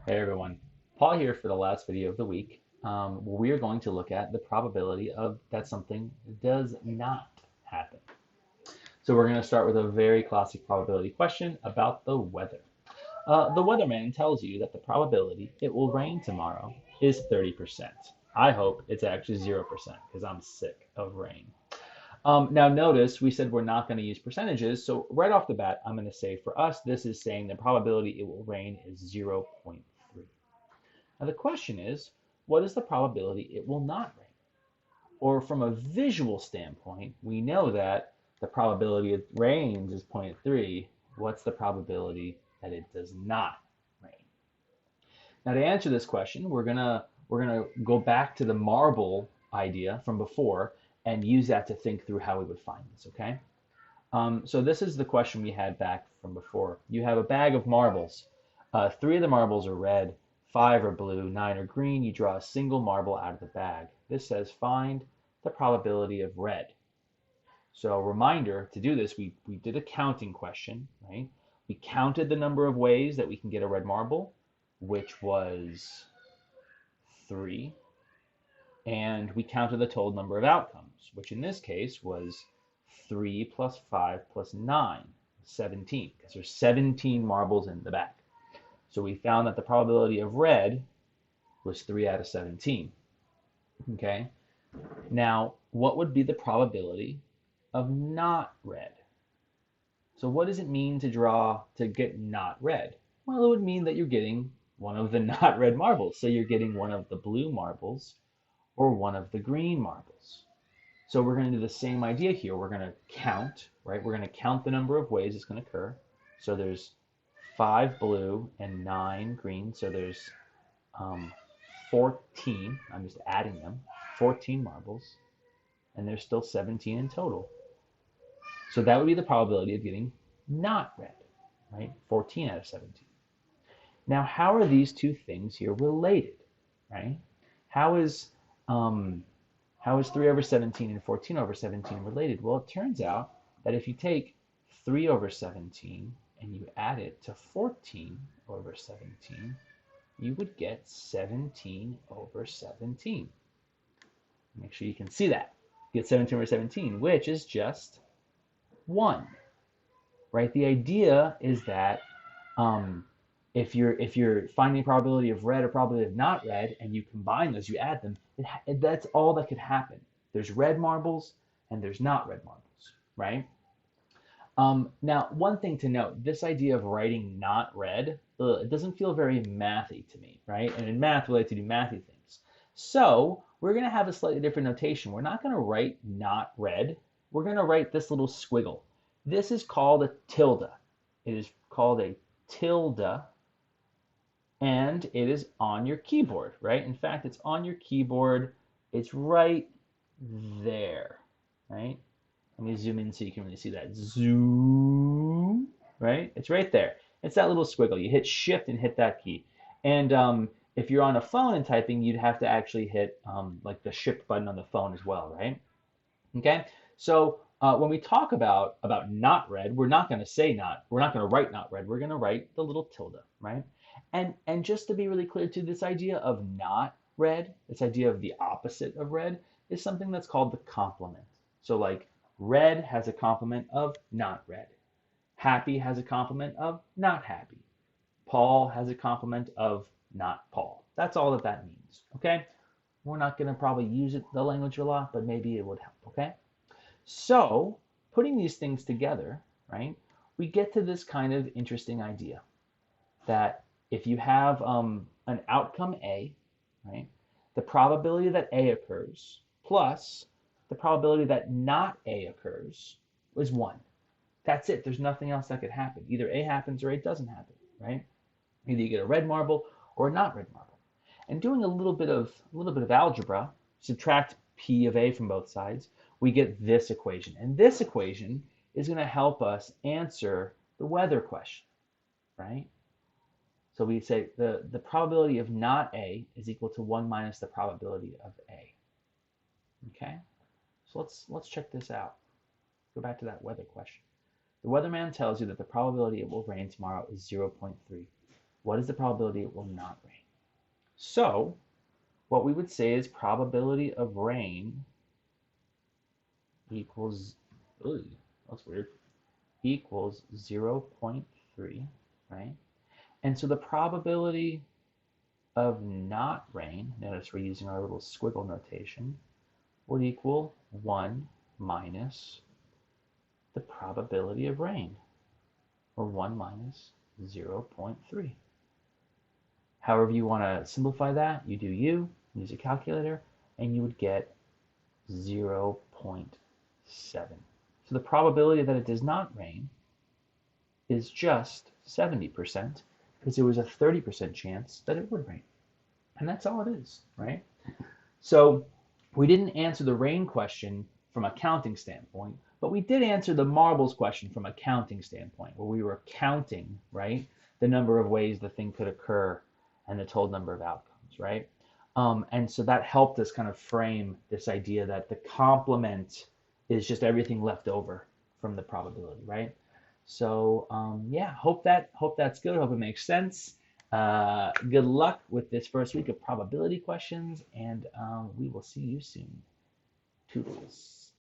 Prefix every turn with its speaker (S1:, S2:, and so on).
S1: Hey everyone, Paul here for the last video of the week. Where we are going to look at the probability of that something does not happen. So we're going to start with a very classic probability question about the weather. The weatherman tells you that the probability it will rain tomorrow is 30%. I hope it's actually 0% because I'm sick of rain. Now notice we said we're not going to use percentages, so right off the bat, I'm going to say for us, this is saying the probability it will rain is 0.3. Now the question is, what is the probability it will not rain? Or from a visual standpoint, we know that the probability it rains is zero point 0.3. What's the probability that it does not rain? Now to answer this question, we're gonna go back to the marble idea from before and use that to think through how we would find this, okay? So this is the question we had back from before. You have a bag of marbles. Three of the marbles are red, five are blue, nine are green. You draw a single marble out of the bag. This says find the probability of red. So reminder, to do this, we did a counting question, right? We counted the number of ways that we can get a red marble, which was three, and we counted the total number of outcomes, which in this case was 3 plus 5 plus 9, 17, because there's 17 marbles in the bag. So we found that the probability of red was 3 out of 17. Okay, now what would be the probability of not red? So what does it mean to get not red? Well, it would mean that you're getting one of the not red marbles. So you're getting one of the blue marbles or one of the green marbles. So we're going to do the same idea here. We're going to count, right? We're going to count the number of ways it's going to occur. So there's 5 blue and 9 green. So there's 14. I'm just adding them. 14 marbles. And there's still 17 in total. So that would be the probability of getting not red, right? 14 out of 17. Now, how are these two things here related, right? How is um, how is 3 over 17 and 14 over 17 related? Well, it turns out that if you take 3 over 17 and you add it to 14 over 17, you would get 17 over 17. Make sure you can see that. You get 17 over 17, which is just 1, right? The idea is that um, if you're finding probability of red or probability of not red, and you combine those, you add them, that's all that could happen. There's red marbles and there's not red marbles, right? Now, one thing to note, this idea of writing not red, it doesn't feel very mathy to me, right? And in math, we like to do mathy things. So we're going to have a slightly different notation. We're not going to write not red. We're going to write this little squiggle. This is called a tilde. It is called a tilde, and it is on your keyboard, right? In fact, it's on your keyboard. It's right there, right? Let me zoom in so you can really see that. Zoom, right? It's right there. It's that little squiggle. You hit shift and hit that key. And if you're on a phone and typing, you'd have to actually hit like the shift button on the phone as well, right? Okay, so when we talk about not red, we're not going to say not. We're not going to write not red. We're going to write the little tilde, right? And just to be really clear too, this idea of not red, this idea of the opposite of red, is something that's called the complement. So like red has a complement of not red. Happy has a complement of not happy. Paul has a complement of not Paul. That's all that that means. Okay. We're not going to probably use it the language a lot, but maybe it would help. Okay. So, putting these things together, right, we get to this kind of interesting idea that if you have an outcome A, right, the probability that A occurs plus the probability that not A occurs is 1. That's it. There's nothing else that could happen. Either A happens or A doesn't happen, right? Either you get a red marble or a not red marble. And doing a little bit of algebra, subtract P of A from both sides, we get this equation. And this equation is going to help us answer the weather question, right? So we say the probability of not A is equal to 1 minus the probability of A. Okay? So let's check this out. Go back to that weather question. The weatherman tells you that the probability it will rain tomorrow is 0.3. What is the probability it will not rain? So what we would say is probability of rain equals, ooh, that's weird, equals 0.3, right? And so the probability of not rain, notice we're using our little squiggle notation, would equal 1 minus the probability of rain, or 1 minus 0.3. However you want to simplify that, you do you, use a calculator, and you would get 0.7. So the probability that it does not rain is just 70%, because there was a 30% chance that it would rain. And that's all it is, right? So we didn't answer the rain question from a counting standpoint, but we did answer the marbles question from a counting standpoint, where we were counting, right, the number of ways the thing could occur and the total number of outcomes, right? And so that helped us kind of frame this idea that the complement is just everything left over from the probability, right? So yeah, hope that's good. Hope it makes sense. Good luck with this first week of probability questions, and we will see you soon. Toodles.